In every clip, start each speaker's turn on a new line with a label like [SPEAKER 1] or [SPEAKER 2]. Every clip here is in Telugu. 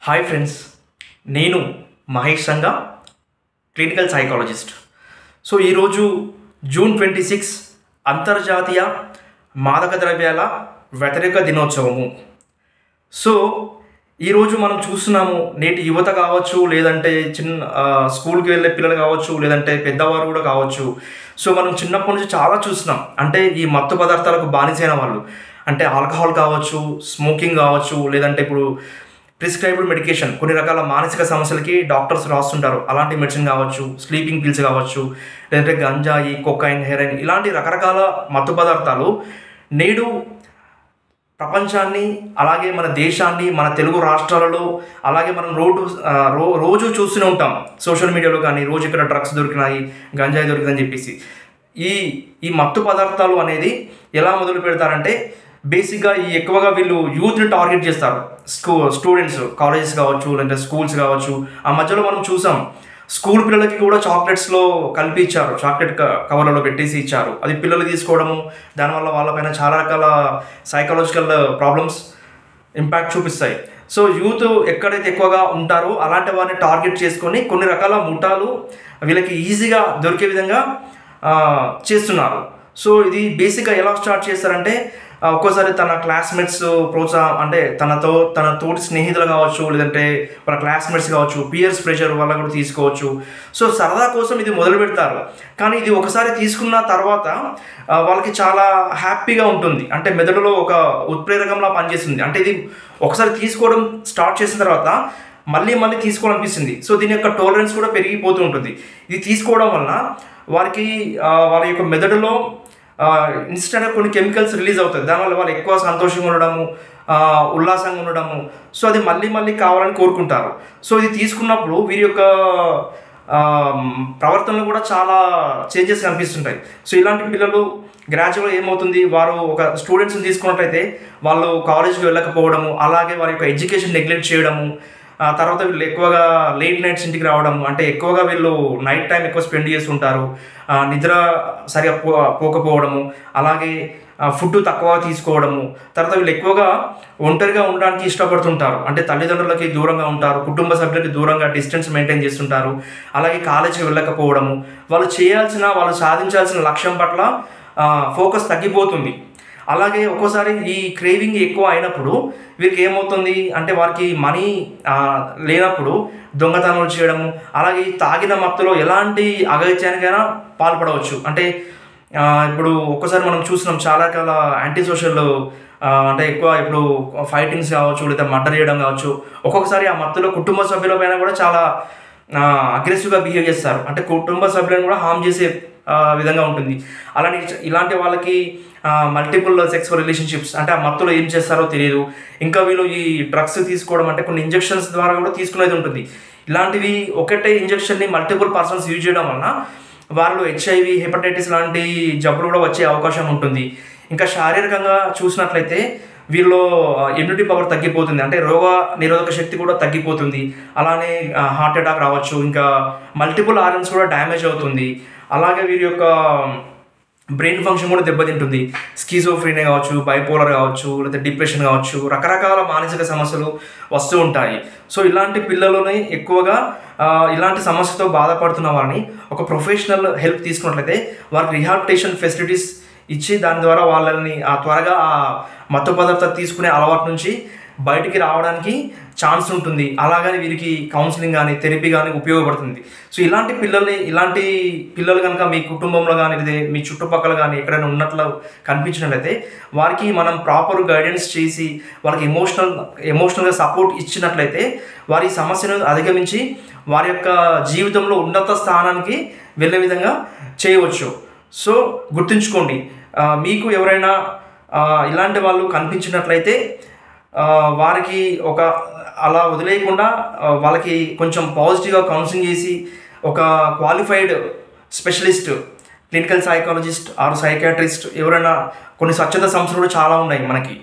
[SPEAKER 1] హాయ్ ఫ్రెండ్స్, నేను మహేష్ సంగా, క్లినికల్ సైకాలజిస్ట్. సో ఈరోజు జూన్ 26 అంతర్జాతీయ మాదక ద్రవ్యాల వ్యతిరేక దినోత్సవము. సో ఈరోజు మనం చూస్తున్నాము, నేటి యువత కావచ్చు, లేదంటే స్కూల్కి వెళ్ళే పిల్లలు కావచ్చు, లేదంటే పెద్దవారు కూడా కావచ్చు. సో మనం చిన్నప్పటి నుంచి చాలా చూస్తున్నాం. అంటే ఈ మత్తు పదార్థాలకు బానిసైన వాళ్ళు, అంటే ఆల్కహాల్ కావచ్చు, స్మోకింగ్ కావచ్చు, లేదంటే ఇప్పుడు ప్రిస్క్రైబ్డ్ మెడికేషన్, కొన్ని రకాల మానసిక సమస్యలకి డాక్టర్స్ రాస్తుంటారు. అలాంటి మెడిసిన్ కావచ్చు, స్లీపింగ్ పిల్స్ కావచ్చు, లేదంటే గంజాయి, కొకైన్, హెరోయిన్, ఇలాంటి రకరకాల మత్తు పదార్థాలు నేడు ప్రపంచాన్ని, అలాగే మన దేశాన్ని, మన తెలుగు రాష్ట్రాలలో, అలాగే మనం రోజు చూస్తూనే ఉంటాం సోషల్ మీడియాలో కానీ, రోజు ఇక్కడ డ్రగ్స్ దొరికినాయి, గంజాయి దొరికిందని చెప్పేసి. ఈ మత్తు పదార్థాలు అనేది ఎలా మొదలు పెడతారంటే, బేసిక్గా ఎక్కువగా వీళ్ళు యూత్ని టార్గెట్ చేస్తారు. స్టూడెంట్స్, కాలేజెస్ కావచ్చు, లేదంటే స్కూల్స్ కావచ్చు. ఆ మధ్యలో మనం చూసాం, స్కూల్ పిల్లలకి కూడా చాక్లెట్స్లో కలిపి ఇచ్చారు, చాక్లెట్ కవర్లలో పెట్టేసి ఇచ్చారు. అది పిల్లలు తీసుకోవడము, దానివల్ల వాళ్ళపైన చాలా రకాల సైకలాజికల్ ప్రాబ్లమ్స్ ఇంపాక్ట్ చూపిస్తాయి. సో యూత్ ఎక్కడైతే ఎక్కువగా ఉంటారో అలాంటి వారిని టార్గెట్ చేసుకొని కొన్ని రకాల ముఠాలు వీళ్ళకి ఈజీగా దొరికే విధంగా చేస్తున్నారు. సో ఇది బేసిక్గా ఎలా స్టార్ట్ చేస్తారంటే, ఒక్కోసారి తన క్లాస్మేట్స్ ప్రోత్సాహం, అంటే తన తోటి స్నేహితులు కావచ్చు, లేదంటే వాళ్ళ క్లాస్మేట్స్ కావచ్చు, పియర్స్ ప్రెషర్ వల్ల కూడా తీసుకోవచ్చు. సో సరదా కోసం ఇది మొదలు పెడతారు. కానీ ఇది ఒకసారి తీసుకున్న తర్వాత వాళ్ళకి చాలా హ్యాపీగా ఉంటుంది. అంటే మెదడులో ఒక ఉత్ప్రేరకంలా పనిచేస్తుంది. అంటే ఇది ఒకసారి తీసుకోవడం స్టార్ట్ చేసిన తర్వాత మళ్ళీ తీసుకోవాలనిపిస్తుంది. సో దీని యొక్క టాలరెన్స్ కూడా పెరిగిపోతూ ఉంటుంది. ఇది తీసుకోవడం వలన వారికి వాళ్ళ యొక్క మెదడులో ఇన్స్టెంట్గా కొన్ని కెమికల్స్ రిలీజ్ అవుతుంది. దానివల్ల వాళ్ళు ఎక్కువ సంతోషంగా ఉండడము, ఉల్లాసంగా ఉండడము. సో అది మళ్ళీ కావాలని కోరుకుంటారు. సో ఇది తీసుకున్నప్పుడు వీరి యొక్క ప్రవర్తనలో కూడా చాలా చేంజెస్ కనిపిస్తుంటాయి. సో ఇలాంటి పిల్లలు గ్రాడ్యువల్గా ఏమవుతుంది, వారు ఒక స్టూడెంట్స్ని తీసుకున్నట్లయితే వాళ్ళు కాలేజ్కి వెళ్ళకపోవడము, అలాగే వారి యొక్క ఎడ్యుకేషన్ నెగ్లెక్ట్ చేయడము, తర్వాత వీళ్ళు ఎక్కువగా లేట్ నైట్స్ ఇంటికి రావడము, అంటే ఎక్కువగా వీళ్ళు నైట్ టైం ఎక్కువ స్పెండ్ చేస్తుంటారు, నిద్ర సరిగా పోకపోవడము, అలాగే ఫుడ్ తక్కువ తీసుకోవడము. తర్వాత వీళ్ళు ఎక్కువగా ఒంటరిగా ఉండడానికి ఇష్టపడుతుంటారు. అంటే తల్లిదండ్రులకి దూరంగా ఉంటారు, కుటుంబ సభ్యులకి దూరంగా డిస్టెన్స్ మెయింటైన్ చేస్తుంటారు. అలాగే కాలేజీకి వెళ్ళకపోవడము, వాళ్ళు సాధించాల్సిన లక్ష్యం పట్ల ఫోకస్ తగ్గిపోతుంది. అలాగే ఒక్కోసారి ఈ క్రేవింగ్ ఎక్కువ అయినప్పుడు వీరికి ఏమవుతుంది అంటే, వారికి మనీ లేనప్పుడు దొంగతనాలు చేయడము, అలాగే తాగిన మత్తులో ఎలాంటి అఘాయిత్యానికైనా పాల్పడవచ్చు. అంటే ఇప్పుడు ఒక్కసారి మనం చూస్తున్నాం, చాలా రకాల యాంటీ సోషల్, అంటే ఎక్కువ ఇప్పుడు ఫైటింగ్స్ కావచ్చు, లేదా మర్డర్ చేయడం కావచ్చు. ఒక్కొక్కసారి ఆ మత్తులో కుటుంబ సభ్యుల పైన కూడా చాలా అగ్రెసివ్గా బిహేవ్ చేస్తారు. అంటే కుటుంబ సభ్యులను కూడా హార్మ్ చేసే విధంగా ఉంటుంది. ఇలాంటి వాళ్ళకి మల్టిపుల్ సెక్సువల్ రిలేషన్షిప్స్, అంటే ఆ మత్తులో ఏం చేస్తారో తెలియదు. ఇంకా వీళ్ళు ఈ డ్రగ్స్ తీసుకోవడం, అంటే కొన్ని ఇంజెక్షన్స్ ద్వారా కూడా తీసుకునేది ఉంటుంది. ఇలాంటివి ఒకటే ఇంజెక్షన్ని మల్టిపుల్ పర్సన్స్ యూజ్ చేయడం వలన వాళ్ళు HIV, హెపటైటిస్ లాంటి జబ్బులు కూడా వచ్చే అవకాశం ఉంటుంది. ఇంకా శారీరకంగా చూసినట్లయితే వీళ్ళు ఇమ్యూనిటీ పవర్ తగ్గిపోతుంది, అంటే రోగ నిరోధక శక్తి కూడా తగ్గిపోతుంది. అలానే హార్ట్ అటాక్ రావచ్చు, ఇంకా మల్టిపుల్ ఆర్గన్స్ కూడా డ్యామేజ్ అవుతుంది. అలాగే వీరి యొక్క బ్రెయిన్ ఫంక్షన్ కూడా దెబ్బతింటుంది. స్కిజోఫ్రీనియా కావచ్చు, బైపోలర్ కావచ్చు, లేదా డిప్రెషన్ కావచ్చు, రకరకాల మానసిక సమస్యలు వస్తూ ఉంటాయి. సో ఇలాంటి పిల్లలని ఎక్కువగా ఇలాంటి సమస్యతో బాధపడుతున్న వారిని ఒక ప్రొఫెషనల్ హెల్ప్ తీసుకున్నట్లయితే వారికి రిహాబిలిటేషన్ ఫెసిలిటీస్ ఇచ్చి, దాని ద్వారా వాళ్ళని త్వరగా ఆ మత్తు పదార్థాలు తీసుకునే అలవాటు నుంచి బయటికి రావడానికి ఛాన్స్ ఉంటుంది. అలాగని వీరికి కౌన్సిలింగ్ కానీ, థెరపీ కానీ ఉపయోగపడుతుంది. సో ఇలాంటి పిల్లలు కనుక మీ కుటుంబంలో కానీ, లేదా మీ చుట్టుపక్కల కానీ ఎక్కడైనా ఉన్నట్లు కనిపించినట్లయితే వారికి మనం ప్రాపర్ గైడెన్స్ చేసి వాళ్ళకి ఎమోషనల్గా సపోర్ట్ ఇచ్చినట్లయితే వారి సమస్యను అధిగమించి వారి యొక్క జీవితంలో ఉన్నత స్థానానికి వెళ్ళే విధంగా చేయవచ్చు. సో గుర్తుంచుకోండి, మీకు ఎవరైనా ఇలాంటి వాళ్ళు కనిపించినట్లయితే వారికి అలా వదిలేయకుండా వాళ్ళకి కొంచెం పాజిటివ్గా కౌన్సిలింగ్ చేసి, ఒక qualified specialist, clinical psychologist or psychiatrist, ఎవరైనా కొన్ని స్వచ్ఛంద సంస్థలు కూడా చాలా ఉన్నాయి మనకి.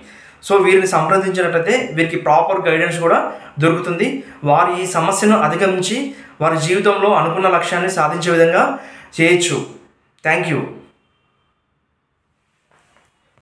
[SPEAKER 1] సో వీరిని సంప్రదించినట్లయితే వీరికి ప్రాపర్ గైడెన్స్ కూడా దొరుకుతుంది. వారు ఈ సమస్యను అధిగమించి వారి జీవితంలో అనుకున్న లక్ష్యాన్ని సాధించే విధంగా చేయొచ్చు. Thank you.